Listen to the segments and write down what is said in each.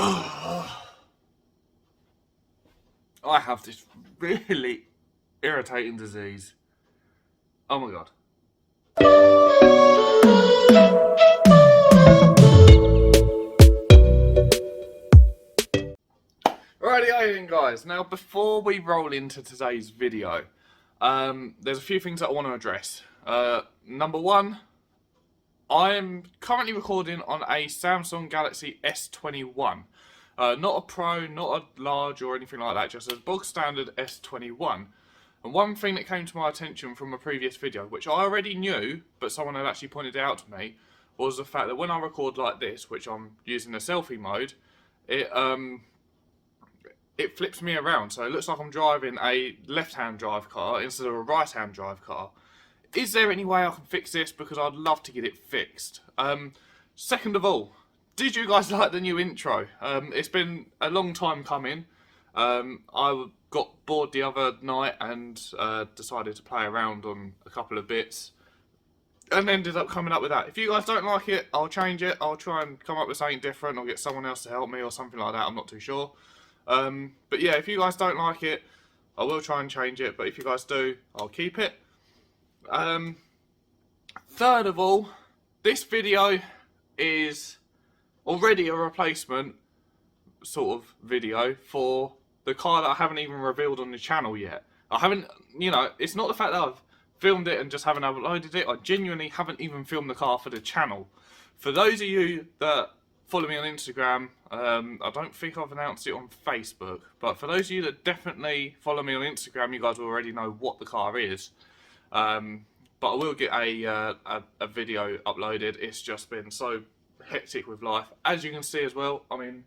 I have this really irritating disease. Oh my god. Rightio then guys, now before we roll into today's video, there's a few things that I want to address. Number one, I'm currently recording on a Samsung Galaxy S21. Not a Pro, not a large or anything like that, just a bog standard S21. And one thing that came to my attention from a previous video, which I already knew, but someone had actually pointed it out to me, was the fact that when I record like this, which I'm using the selfie mode, it flips me around. So it looks like I'm driving a left-hand drive car instead of a right-hand drive car. Is there any way I can fix this? Because I'd love to get it fixed. Second of all, did you guys like the new intro? It's been a long time coming. I got bored the other night and decided to play around on a couple of bits and ended up coming up with that. If you guys don't like it, I'll change it. I'll try and come up with something different or get someone else to help me or something like that. I'm not too sure. But yeah, if you guys don't like it, I will try and change it. But if you guys do, I'll keep it. Third of all, this video is already a replacement sort of video for the car that I haven't even revealed on the channel yet. I haven't, you know, it's not the fact that I've filmed it and just haven't uploaded it. I genuinely haven't even filmed the car for the channel. For those of you that follow me on Instagram, I don't think I've announced it on Facebook, but for those of you that definitely follow me on Instagram, you guys will already know what the car is. But I will get a video uploaded. It's just been so hectic with life. As you can see as well, I'm in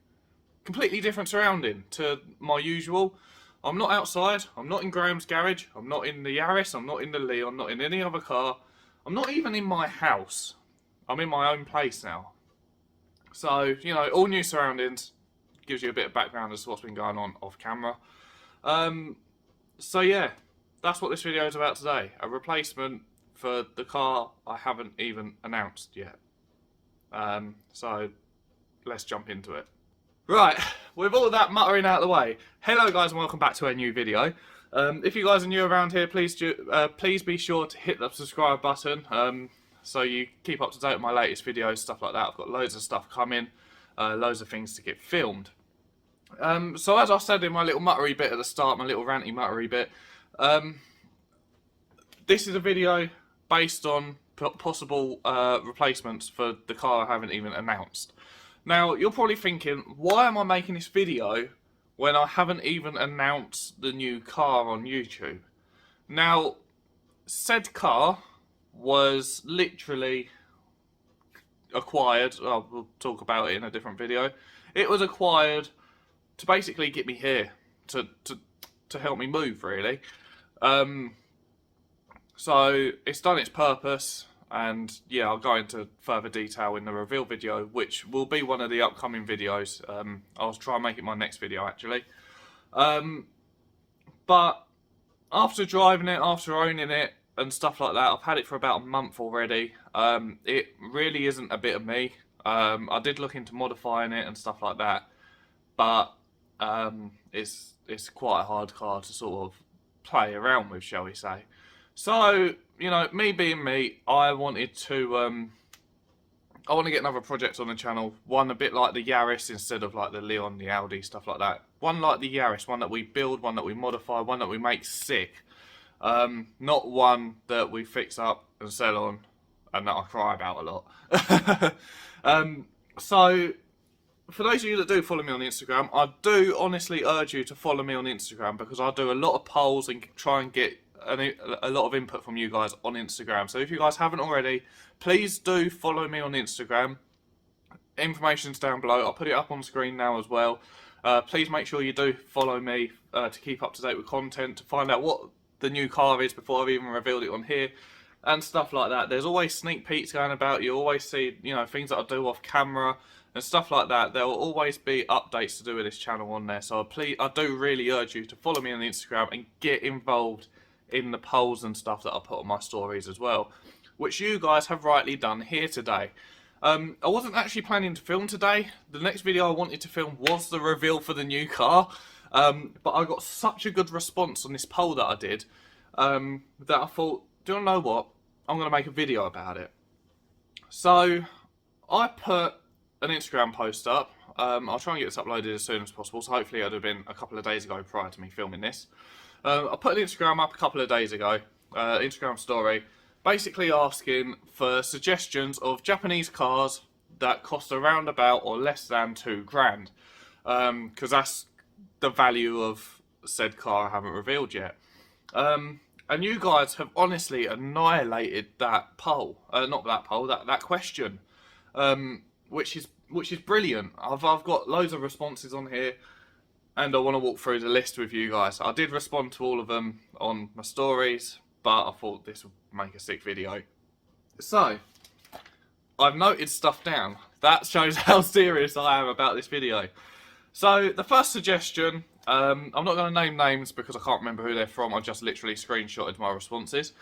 completely different surrounding to my usual. I'm not outside, I'm not in Graham's garage, I'm not in the Yaris, I'm not in the Lee, I'm not in any other car. I'm not even in my house. I'm in my own place now. So, you know, all new surroundings. Gives you a bit of background as to what's been going on off camera. So yeah, that's what this video is about today. A replacement for the car I haven't even announced yet. So let's jump into it. Right, with all that muttering out of the way, hello guys and welcome back to a new video. If you guys are new around here, please be sure to hit the subscribe button so you keep up to date with my latest videos, stuff like that. I've got loads of stuff coming, loads of things to get filmed. So as I said in my little muttery bit at the start, my little ranty muttery bit, this is a video based on possible replacements for the car I haven't even announced. Now, you're probably thinking, why am I making this video when I haven't even announced the new car on YouTube? Now, said car was literally acquired, we'll talk about it in a different video. It was acquired to basically get me here, to help me move, really. So it's done its purpose, and yeah, I'll go into further detail in the reveal video, which will be one of the upcoming videos. I'll try and make it my next video, actually. But after driving it, after owning it, and stuff like that, I've had it for about a month already. It really isn't a bit of me. I did look into modifying it and stuff like that, but it's quite a hard car to sort of play around with, shall we say. So, you know, me being me, I wanted to get another project on the channel, one a bit like the Yaris instead of like the Leon, the Audi, stuff like that. One like the Yaris, one that we build, one that we modify, one that we make sick. Not one that we fix up and sell on and that I cry about a lot. So, for those of you that do follow me on Instagram, I do honestly urge you to follow me on Instagram, because I do a lot of polls and try and get a lot of input from you guys on Instagram. So if you guys haven't already, please do follow me on Instagram. Information's down below. I'll put it up on screen now as well. Please make sure you do follow me to keep up to date with content, to find out what the new car is before I've even revealed it on here and stuff like that. There's always sneak peeks going about. You always see, you know, things that I do off camera and stuff like that. There will always be updates to do with this channel on there. So I do really urge you to follow me on Instagram and get involved in the polls and stuff that I put on my stories as well, which you guys have rightly done here today. I wasn't actually planning to film today. The next video I wanted to film was the reveal for the new car. But I got such a good response on this poll that I did, that I thought, do you know what? I'm going to make a video about it. So, I put an Instagram post up. I'll try and get this uploaded as soon as possible, so hopefully it would have been a couple of days ago prior to me filming this. I put an Instagram up a couple of days ago, Instagram story, basically asking for suggestions of Japanese cars that cost around about or less than £2,000, because that's the value of said car I haven't revealed yet. And you guys have honestly annihilated that poll, that question, which is brilliant. I've got loads of responses on here, and I want to walk through the list with you guys. I did respond to all of them on my stories, but I thought this would make a sick video. So, I've noted stuff down. That shows how serious I am about this video. So, the first suggestion, I'm not going to name names because I can't remember who they're from. I just literally screenshotted my responses,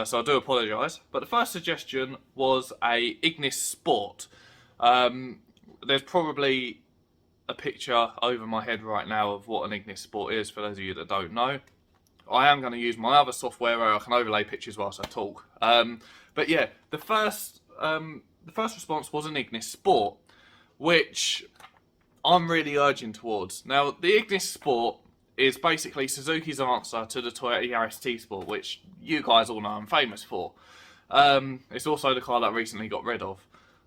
so I do apologise. But the first suggestion was a Ignis Sport. There's probably a picture over my head right now of what an Ignis Sport is, for those of you that don't know. I am going to use my other software where I can overlay pictures whilst I talk. But yeah, the first response was an Ignis Sport, which I'm really urging towards. Now, the Ignis Sport is basically Suzuki's answer to the Toyota Yaris T-Sport, which you guys all know I'm famous for. It's also the car that I recently got rid of.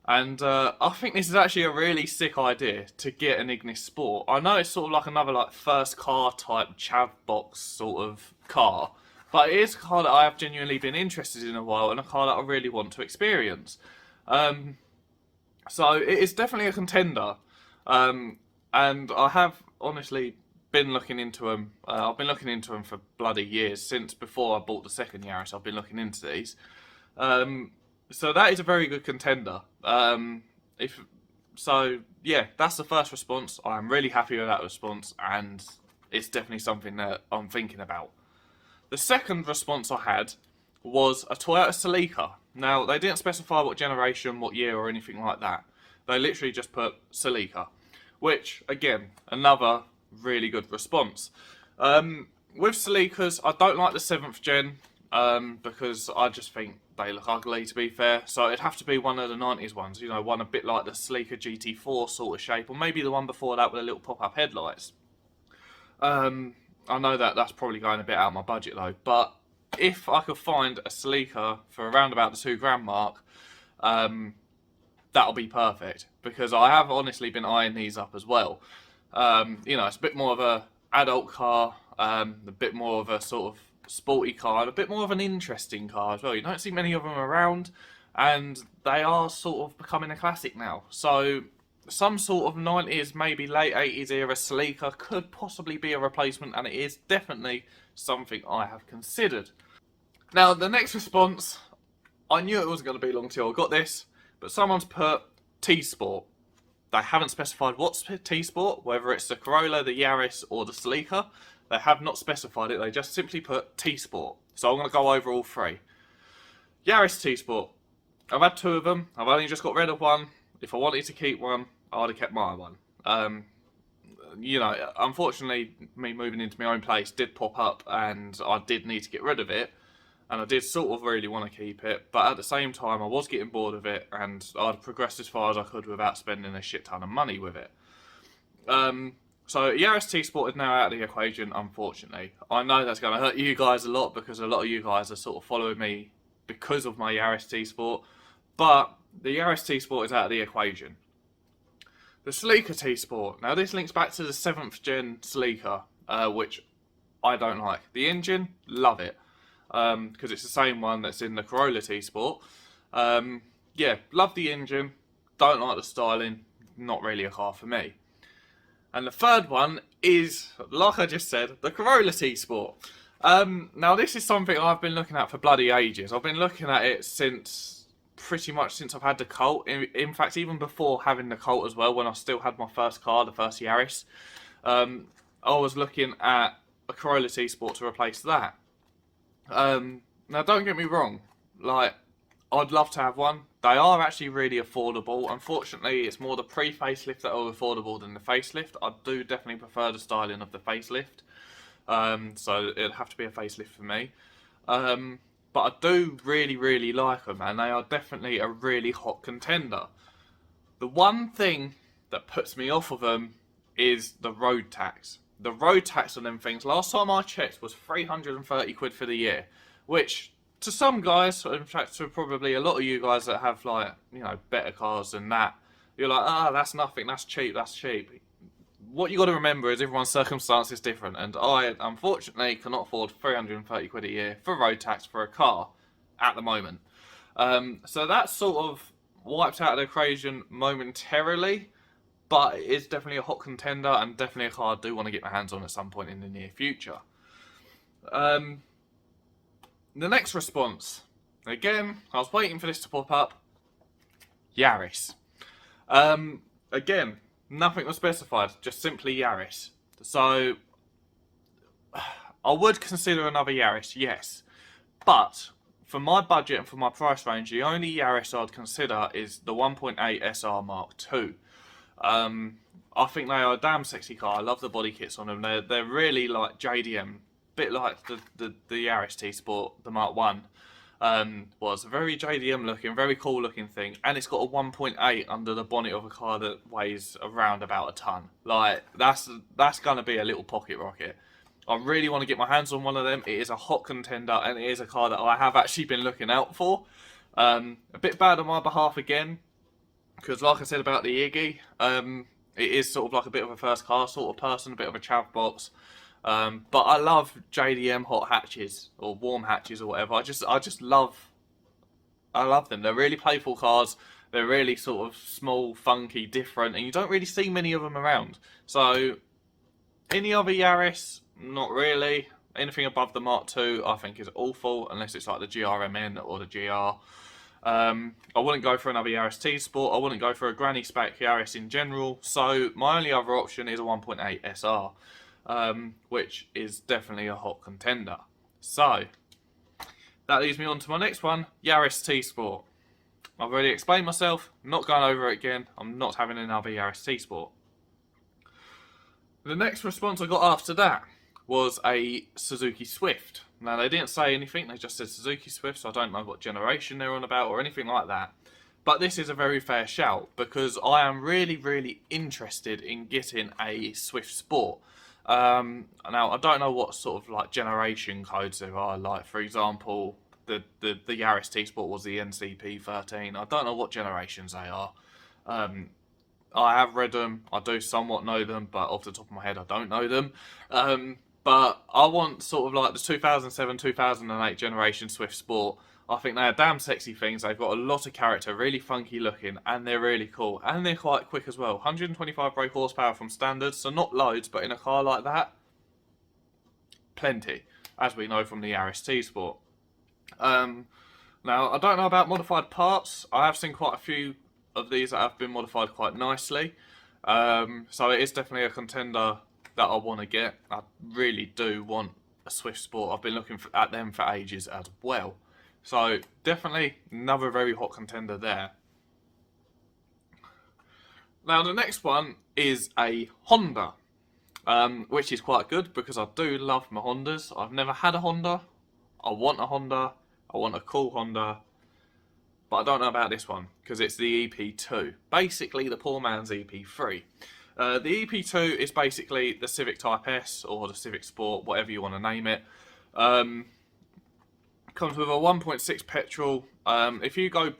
And I think this is actually a really sick idea to get an Ignis Sport. I know it's sort of like another first car type chav box sort of car, but it is a car that I have genuinely been interested in a while, and a car that I really want to experience. So it is definitely a contender, and I have honestly been looking into them. I've been looking into them for bloody years, since before I bought the second Yaris. I've been looking into these. So that is a very good contender. So yeah, that's the first response. I'm really happy with that response, and it's definitely something that I'm thinking about. The second response I had was a Toyota Celica. Now, they didn't specify what generation, what year, or anything like that. They literally just put Celica, which, again, another really good response. With Celicas, I don't like the 7th gen, because I just think they look ugly, to be fair. So it'd have to be one of the 90s ones, you know, one a bit like the Celica GT4 sort of shape, or maybe the one before that with the little pop-up headlights. I know that that's probably going a bit out of my budget though, but if I could find a Celica for around about the £2,000 mark, that'll be perfect, because I have honestly been eyeing these up as well. You know, it's a bit more of a adult car, a bit more of a sort of sporty car, and a bit more of an interesting car as well. You don't see many of them around, and they are sort of becoming a classic now. So some sort of 90s, maybe late 80s era Celica could possibly be a replacement, and it is definitely something I have considered. Now, the next response, I knew it wasn't going to be long till I got this, but someone's put T-Sport. They haven't specified what's T-Sport, whether it's the Corolla, the Yaris, or the Celica. They have not specified it, they just simply put T-Sport. So I'm going to go over all three. Yaris T-Sport. I've had two of them. I've only just got rid of one. If I wanted to keep one, I would have kept my one. You know, unfortunately, me moving into my own place did pop up, and I did need to get rid of it. And I did sort of really want to keep it, but at the same time I was getting bored of it, and I'd progressed as far as I could without spending a shit ton of money with it. So Yaris T-Sport is now out of the equation, unfortunately. I know that's going to hurt you guys a lot, because a lot of you guys are sort of following me because of my Yaris T-Sport, but the Yaris T-Sport is out of the equation. The Celica T-Sport. Now this links back to the 7th gen Celica, which I don't like. The engine, love it. Because it's the same one that's in the Corolla T-Sport. Yeah, love the engine, don't like the styling, not really a car for me. And the third one is, like I just said, the Corolla T-Sport. Now this is something I've been looking at for bloody ages. I've been looking at it pretty much since I've had the Colt. In fact, even before having the Colt as well, when I still had my first car, the first Yaris. I was looking at a Corolla T-Sport to replace that. Now don't get me wrong, like, I'd love to have one. They are actually really affordable. Unfortunately, it's more the pre-facelift that are affordable than the facelift. I do definitely prefer the styling of the facelift. So it'd have to be a facelift for me. But I do really like them, and they are definitely a really hot contender. The one thing that puts me off of them is the road tax. The road tax on them things, last time I checked, was 330 quid for the year, which to some guys, in fact to probably a lot of you guys that have, like, you know, better cars than that, you're like, ah, that's nothing, that's cheap, that's cheap. What you got to remember is everyone's circumstance is different, and I unfortunately cannot afford 330 quid a year for road tax for a car at the moment. So that sort of wiped out of the equation momentarily, but it is definitely a hot contender and definitely a car I do want to get my hands on at some point in the near future. The next response, again, I was waiting for this to pop up. Yaris. Again, nothing was specified, just simply Yaris. So, I would consider another Yaris, yes. But, for my budget and for my price range, the only Yaris I'd consider is the 1.8 SR Mark II. I think they are a damn sexy car. I love the body kits on them. They're really like JDM, bit like the Yaris T-Sport, the Mark I. Was a very JDM looking, very cool looking thing, and it's got a 1.8 under the bonnet of a car that weighs around about a ton. Like, that's gonna be a little pocket rocket. I really want to get my hands on one of them. It is a hot contender, and it is a car that I have actually been looking out for. A bit bad on my behalf again, because like I said about the Iggy, it is sort of like a bit of a first car sort of person, a bit of a chav box. But I love JDM hot hatches or warm hatches or whatever. I love them. They're really playful cars. They're really sort of small, funky, different, and you don't really see many of them around. So any other Yaris, not really. Anything above the Mark II, I think is awful, unless it's like the GRMN or the GR. I wouldn't go for another Yaris T-Sport. I wouldn't go for a granny spec Yaris in general. So my only other option is a 1.8 SR. Which is definitely a hot contender. So, that leads me on to my next one, Yaris T-Sport. I've already explained myself, not going over it again. I'm not having another Yaris T-Sport. The next response I got after that was a Suzuki Swift. Now, they didn't say anything, they just said Suzuki Swift, so I don't know what generation they're on about or anything like that. But this is a very fair shout, because I am really interested in getting a Swift Sport. Now, I don't know what sort of like generation codes there are. Like, for example, the Yaris T-Sport was the NCP13. I don't know what generations they are. I have read them. I do somewhat know them, but off the top of my head, I don't know them. But I want sort of like the 2007, 2008 generation Swift Sport. I think they're damn sexy things. They've got a lot of character, really funky looking, and they're really cool. And they're quite quick as well. 125 brake horsepower from standard, so not loads, but in a car like that, plenty, as we know from the Yaris T-Sport. Now, I don't know about modified parts. I have seen quite a few of these that have been modified quite nicely. So it is definitely a contender that I want to get. I really do want a Swift Sport. I've been looking at them for ages as well. So, definitely another very hot contender there. Now, the next one is a Honda, which is quite good because I do love my Hondas. I've never had a Honda. I want a Honda. I want a cool Honda. But I don't know about this one because it's the EP2. Basically, the poor man's EP3. The EP2 is basically the Civic Type S or the Civic Sport, whatever you want to name it. Comes with a 1.6 petrol. If you go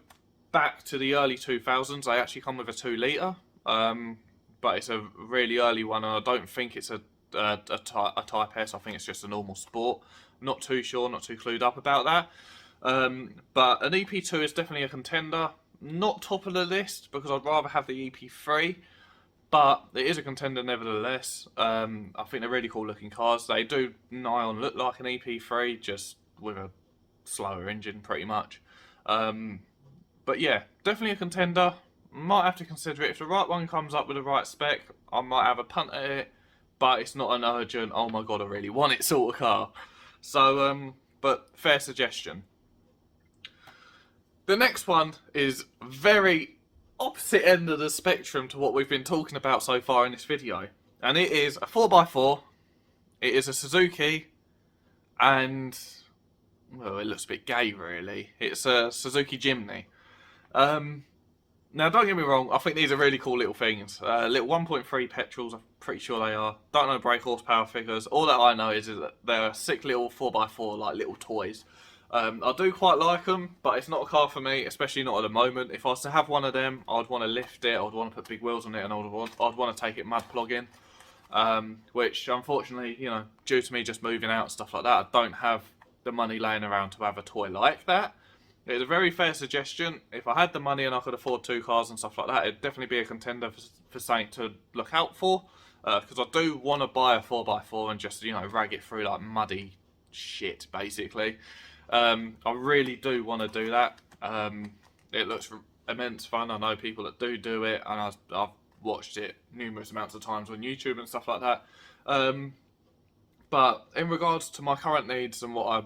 back to the early 2000s, they actually come with a 2 litre. But it's a really early one, and I don't think it's a Type S. I think it's just a normal Sport. Not too sure, not too clued up about that. But an EP2 is definitely a contender. Not top of the list, because I'd rather have the EP3. But it is a contender nevertheless. I think they're really cool looking cars. They do nigh on look like an EP3, just with a slower engine pretty much. But yeah, definitely a contender. Might have to consider it. If the right one comes up with the right spec, I might have a punt at it, but it's not an urgent, oh my god, I really want it sort of car. So, but fair suggestion. The next one is very opposite end of the spectrum to what we've been talking about so far in this video. And it is a 4x4. It is a Suzuki. And, well, it looks a bit gay really. It's a Suzuki Chimney. Now, don't get me wrong, I think these are really cool little things. Little 1.3 petrols, I'm pretty sure they are. Don't know brake horsepower figures. All that I know is that they're sick little 4x4, like little toys. I do quite like them, but it's not a car for me, especially not at the moment. If I was to have one of them, I'd want to lift it, I'd want to put big wheels on it, and I'd want to take it mud plugging. Which, unfortunately, you know, due to me just moving out and stuff like that, I don't have the money laying around to have a toy like that. It's a very fair suggestion. If I had the money and I could afford 2 cars and stuff like that, it'd definitely be a contender for something to look out for. Because I do want to buy a 4x4 and just, you know, rag it through like muddy shit, basically. I really do want to do that. It looks immense fun. I know people that do it, and I've watched it numerous amounts of times on YouTube and stuff like that. But in regards to my current needs and what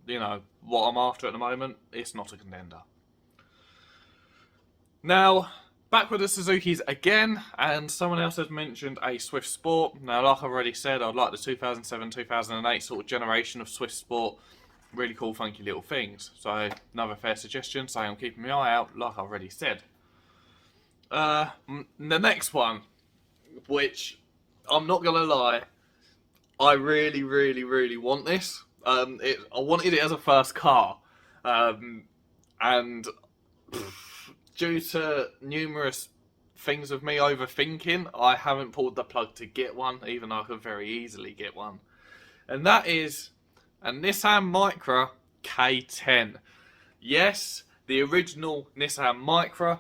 I'm after at the moment, it's not a contender. Now, back with the Suzukis again, and someone else has mentioned a Swift Sport. Now, like I've already said, I'd like the 2007-2008 sort of generation of Swift Sport. Really cool, funky little things. So, another fair suggestion, so I'm keeping my eye out, like I've already said. The next one, which, I'm not going to lie, I really, really, really want this. I wanted it as a first car, and due to numerous things of me overthinking, I haven't pulled the plug to get one, even though I could very easily get one. And that is a Nissan Micra K10. Yes, the original Nissan Micra.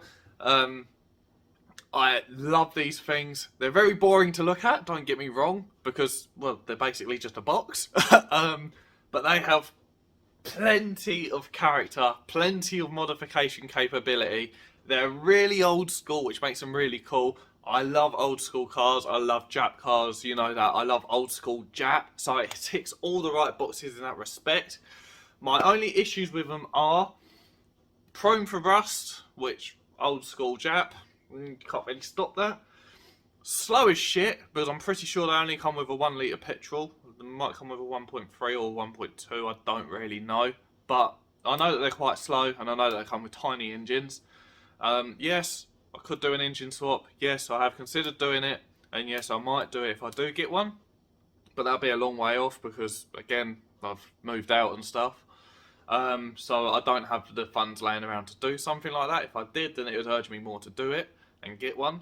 I love these things. They're very boring to look at, don't get me wrong, because, well, they're basically just a box. But they have plenty of character, plenty of modification capability. They're really old school, which makes them really cool. I love old school cars. I love JAP cars, you know that. I love old school JAP, so it ticks all the right boxes in that respect. My only issues with them are prone for rust, which old school JAP, can't really stop that. Slow as shit, because I'm pretty sure they only come with a 1 litre petrol. They might come with a 1.3 or 1.2, I don't really know. But I know that they're quite slow, and I know that they come with tiny engines. Yes, I could do an engine swap. Yes, I have considered doing it. And yes, I might do it if I do get one. But that'll be a long way off, because, again, I've moved out and stuff. So I don't have the funds laying around to do something like that. If I did, then it would urge me more to do it and get one.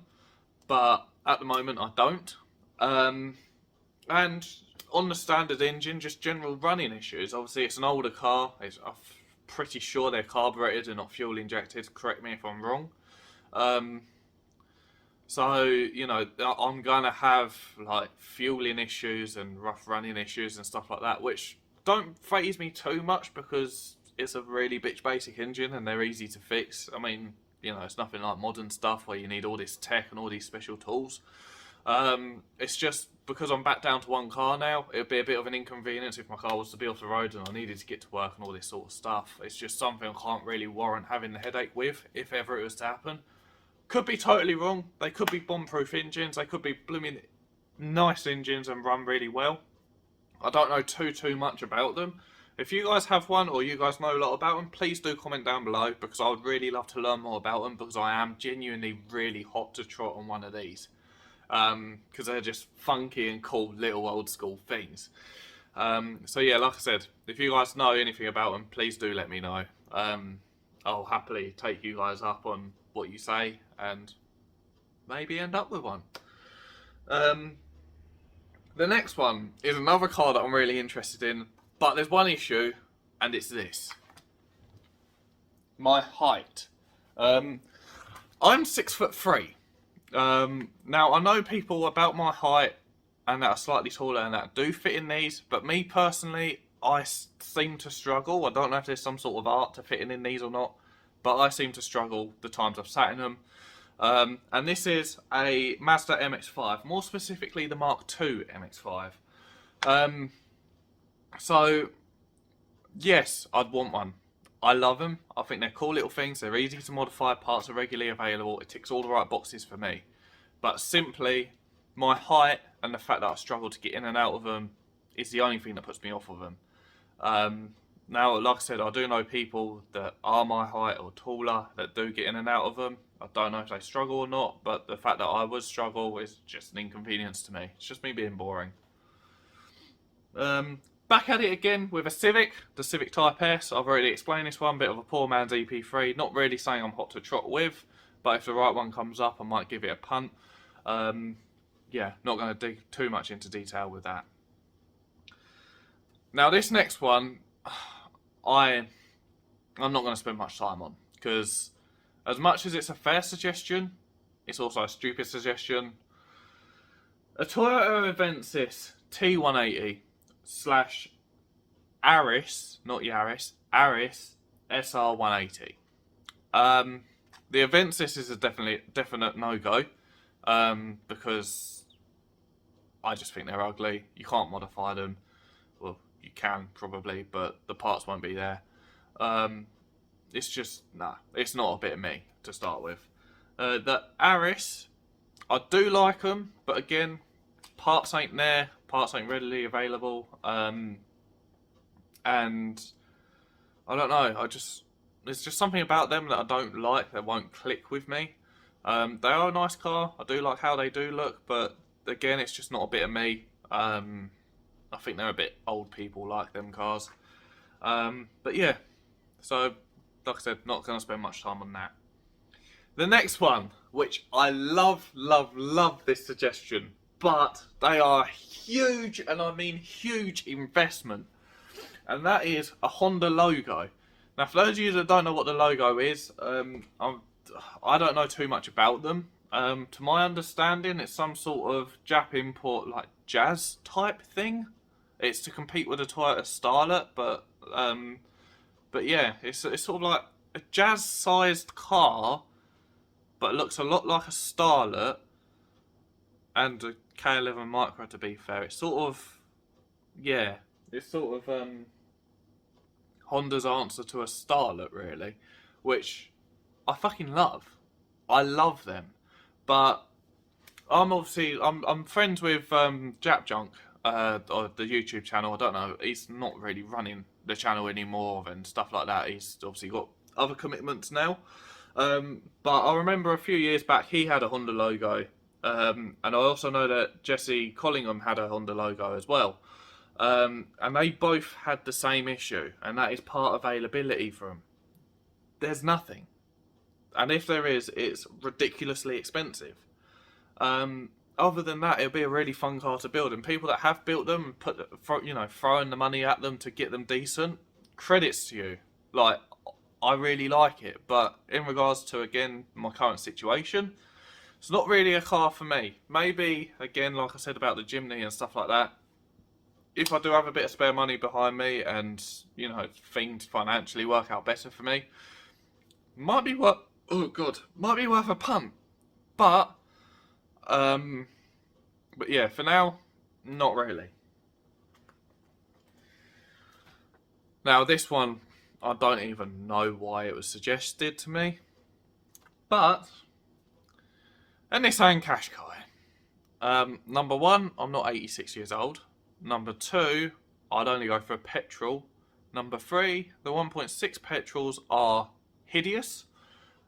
But at the moment, I don't. And on the standard engine, just general running issues. Obviously, it's an older car. I'm pretty sure they're carbureted and not fuel injected. Correct me if I'm wrong. So, you know, I'm going to have, like, fueling issues and rough running issues and stuff like that, which don't faze me too much because it's a really bitch basic engine and they're easy to fix. I mean, you know, it's nothing like modern stuff where you need all this tech and all these special tools. It's just because I'm back down to one car now, it would be a bit of an inconvenience if my car was to be off the road and I needed to get to work and all this sort of stuff. It's just something I can't really warrant having the headache with, if ever it was to happen. Could be totally wrong. They could be bomb-proof engines. They could be blooming nice engines and run really well. I don't know too much about them. If you guys have one or you guys know a lot about them, please do comment down below, because I would really love to learn more about them, because I am genuinely really hot to trot on one of these. Because they're just funky and cool little old school things. So yeah, like I said, if you guys know anything about them, please do let me know. I'll happily take you guys up on what you say and maybe end up with one. The next one is another car that I'm really interested in, but there's one issue, and it's this. My height. I'm 6'3". Now, I know people about my height and that are slightly taller and that do fit in these, but me personally, I seem to struggle. I don't know if there's some sort of art to fitting in these or not, but I seem to struggle the times I've sat in them. And this is a Mazda Mx-5, more specifically the Mark II Mx-5. So, yes, I'd want one. I love them. I think they're cool little things. They're easy to modify. Parts are regularly available. It ticks all the right boxes for me. But simply, my height and the fact that I struggle to get in and out of them is the only thing that puts me off of them. Now, like I said, I do know people that are my height or taller that do get in and out of them. I don't know if they struggle or not, but the fact that I would struggle is just an inconvenience to me. It's just me being boring. Back at it again with a Civic, the Civic Type S. I've already explained this one, bit of a poor man's EP3. Not really saying I'm hot to trot with, but if the right one comes up, I might give it a punt. Yeah, not going to dig too much into detail with that. Now this next one, I'm not going to spend much time on, because as much as it's a fair suggestion, it's also a stupid suggestion. A Toyota Avensis T180 / Yaris, not Yaris, Yaris SR180. The Avensis is a definite no-go, because I just think they're ugly. You can't modify them. Well, you can probably, but the parts won't be there. It's just, nah, it's not a bit of me to start with. The Yaris, I do like them, but again, parts ain't there, parts ain't readily available, and I don't know, there's just something about them that I don't like, that won't click with me. They are a nice car, I do like how they do look, but again, it's just not a bit of me. I think they're a bit old people like them cars. But yeah, so like I said, not going to spend much time on that. The next one, which I love this suggestion, but they are a huge, and I mean huge, investment, and that is a Honda logo. Now, for those of you that don't know what the logo is, I don't know too much about them. To my understanding, it's some sort of JAP import, like jazz type thing. It's to compete with a Toyota Starlet, but yeah, it's sort of like a jazz-sized car, but it looks a lot like a Starlet and a K11 Micra, to be fair. It's sort of, yeah, it's sort of Honda's answer to a Starlet, really, which I fucking love. I love them, but I'm friends with Jap Junk, or the YouTube channel. I don't know, he's not really running the channel anymore and stuff like that. He's obviously got other commitments now. But I remember a few years back he had a Honda logo, and I also know that Jesse Collingham had a Honda logo as well. And they both had the same issue, and that is part availability for them. There's nothing, and if there is, it's ridiculously expensive. Other than that, it'll be a really fun car to build, and people that have built them and throwing the money at them to get them decent, credits to you. Like, I really like it, but in regards to, again, my current situation, it's not really a car for me. Maybe, again, like I said about the Chimney and stuff like that, if I do have a bit of spare money behind me and, you know, things financially work out better for me, might be worth a punt. But yeah, for now, not really. Now this one, I don't even know why it was suggested to me, but a Nissan Qashqai. Number one, I'm not 86 years old. Number two, I'd only go for a petrol. Number three, the 1.6 petrols are hideous.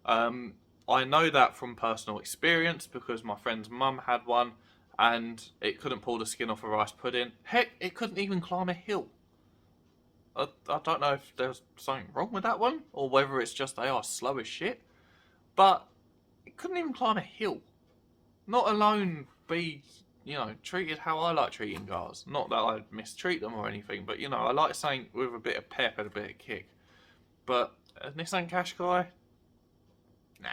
I know that from personal experience because my friend's mum had one and it couldn't pull the skin off a rice pudding. Heck, it couldn't even climb a hill. I don't know if there's something wrong with that one or whether it's just they are slow as shit, but it couldn't even climb a hill. Not alone be, you know, treated how I like treating cars. Not that I mistreat them or anything, but, you know, I like something with a bit of pep and a bit of kick. But a Nissan Qashqai? Nah.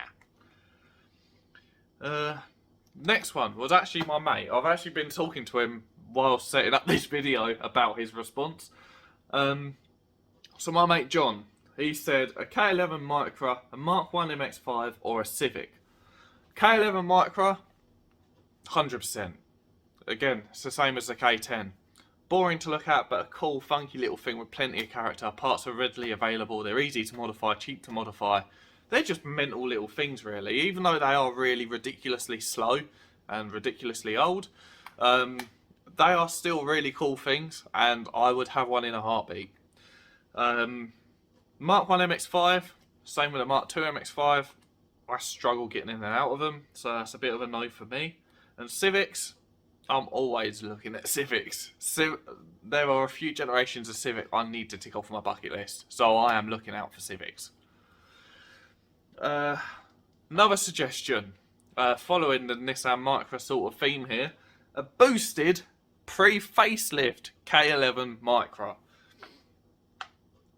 Next one was actually my mate. I've actually been talking to him while setting up this video about his response. So my mate John, he said a K11 Micra, a Mark I Mx-5 or a Civic. K11 Micra, 100%. Again, it's the same as the K10. boring to look at, but a cool, funky little thing with plenty of character. Parts are readily available. They're easy to modify, cheap to modify. They're just mental little things, really. Even though they are really ridiculously slow and ridiculously old, they are still really cool things, and I would have one in a heartbeat. Mark I Mx-5, same with the Mark II Mx-5. I struggle getting in and out of them, so that's a bit of a no for me. And Civics, I'm always looking at Civics. There are a few generations of Civic I need to tick off my bucket list, so I am looking out for Civics. Another suggestion, following the Nissan Micra sort of theme here, a boosted pre-facelift K11 Micra.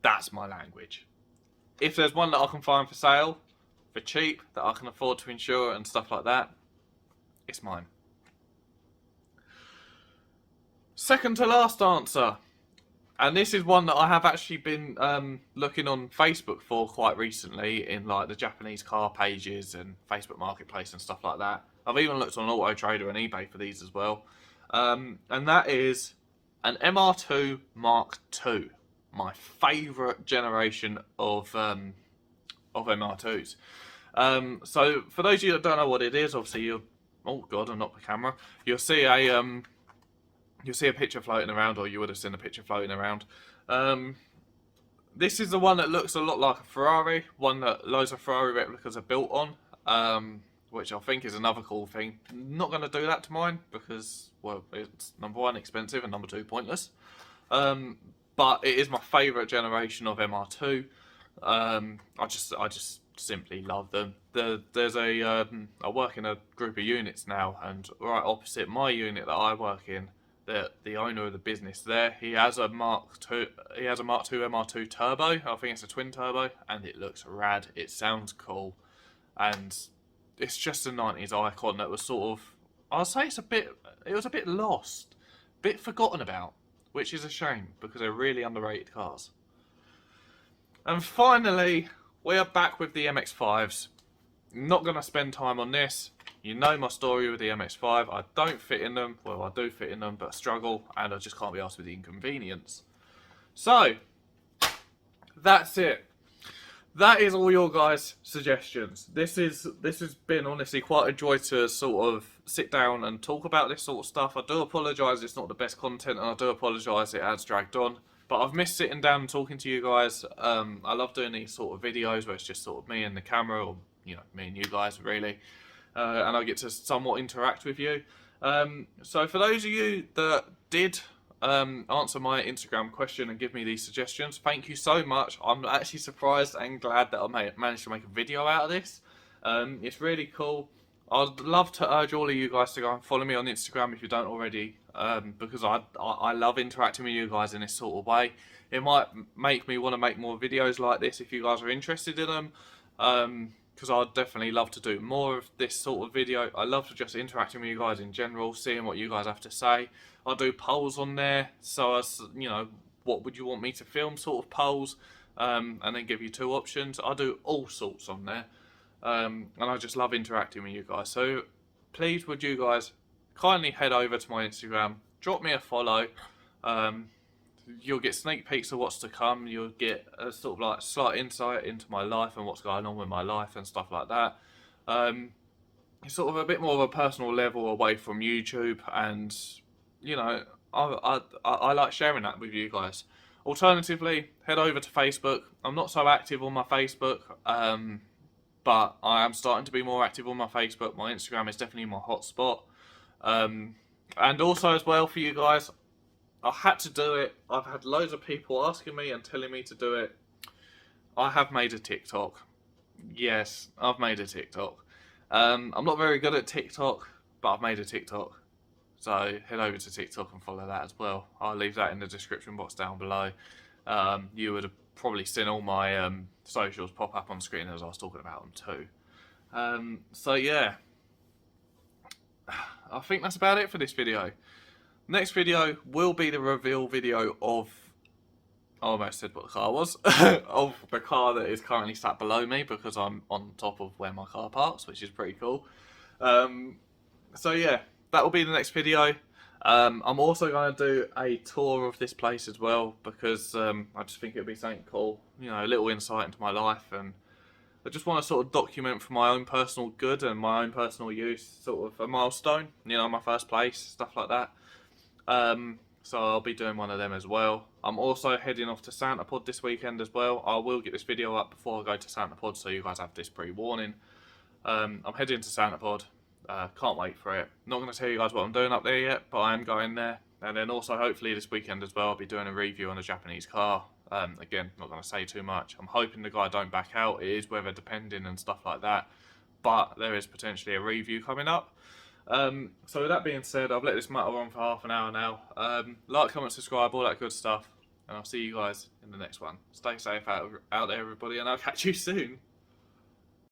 That's my language. If there's one that I can find for sale, for cheap, that I can afford to insure and stuff like that, it's mine. Second to last answer, and this is one that I have actually been looking on Facebook for quite recently, in like the Japanese car pages and Facebook Marketplace and stuff like that. I've even looked on Auto Trader and eBay for these as well, and that is an MR2 Mark II, my favourite generation of MR2s. So for those of you that don't know what it is, obviously you'll, oh god, I'm not the camera. You'll see a picture floating around, or you would have seen a picture floating around. This is the one that looks a lot like a Ferrari, one that loads of Ferrari replicas are built on, which I think is another cool thing. Not going to do that to mine because, well, it's number one, expensive, and number two, pointless. But it is my favourite generation of MR2. I just simply love them. I work in a group of units now, and right opposite my unit that I work in, the owner of the business there, he has a Mark II MR2 turbo. I think it's a twin turbo, and it looks rad. It sounds cool, and it's just a 90s icon that was sort of, I'll say it was a bit lost, a bit forgotten about, which is a shame because they're really underrated cars. And finally, we are back with the MX-5s. Not going to spend time on this. You know my story with the MX-5. I don't fit in them. Well, I do fit in them, but struggle, and I just can't be arsed with the inconvenience. So, that's it. That is all your guys' suggestions. This has been honestly quite a joy to sort of sit down and talk about this sort of stuff. I do apologise it's not the best content, and I do apologise it has dragged on. But I've missed sitting down and talking to you guys. I love doing these sort of videos where it's just sort of me and the camera, or me and you guys really, and I get to somewhat interact with you. So for those of you that did answer my Instagram question and give me these suggestions, thank you so much. I'm actually surprised and glad that I managed to make a video out of this. It's really cool. I'd love to urge all of you guys to go and follow me on Instagram if you don't already, because I love interacting with you guys in this sort of way. It might make me want to make more videos like this if you guys are interested in them, because I'd definitely love to do more of this sort of video. I love to just interacting with you guys in general, seeing what you guys have to say. I do polls on there, so as what would you want me to film sort of polls, and then give you two options. I do all sorts on there. And I just love interacting with you guys. So please would you guys kindly head over to my Instagram, drop me a follow. You'll get sneak peeks of what's to come. You'll get a sort of like slight insight into my life and what's going on with my life and stuff like that. It's sort of a bit more of a personal level away from YouTube, and I like sharing that with you guys. Alternatively, head over to Facebook. I'm not so active on my Facebook, but I am starting to be more active on my Facebook. My Instagram is definitely my hotspot. And also as well for you guys, I had to do it. I've had loads of people asking me and telling me to do it. I have made a TikTok. Yes, I've made a TikTok. I'm not very good at TikTok, but I've made a TikTok. So head over to TikTok and follow that as well. I'll leave that in the description box down below. You would have probably seen all my socials pop up on screen as I was talking about them too. So yeah, I think that's about it for this video. Next video will be the reveal video of, I almost said what the car was, of the car that is currently sat below me, because I'm on top of where my car parks, which is pretty cool. So yeah, that will be the next video. I'm also going to do a tour of this place as well, because I just think it'd be something cool, you know, a little insight into my life, and I just want to sort of document for my own personal good and my own personal use, sort of a milestone, you know, my first place, stuff like that. So I'll be doing one of them as well. I'm also heading off to Santa Pod this weekend as well. I will get this video up before I go to Santa Pod, so you guys have this pre-warning. I'm heading to Santa Pod. Can't wait for it. Not going to tell you guys what I'm doing up there yet, but I am going there. And then also hopefully this weekend as well, I'll be doing a review on a Japanese car. Again, not going to say too much. I'm hoping the guy don't back out. It is weather depending and stuff like that. But there is potentially a review coming up. So with that being said, I've let this matter on for half an hour now. Like, comment, subscribe, all that good stuff. And I'll see you guys in the next one. Stay safe out there, everybody, and I'll catch you soon.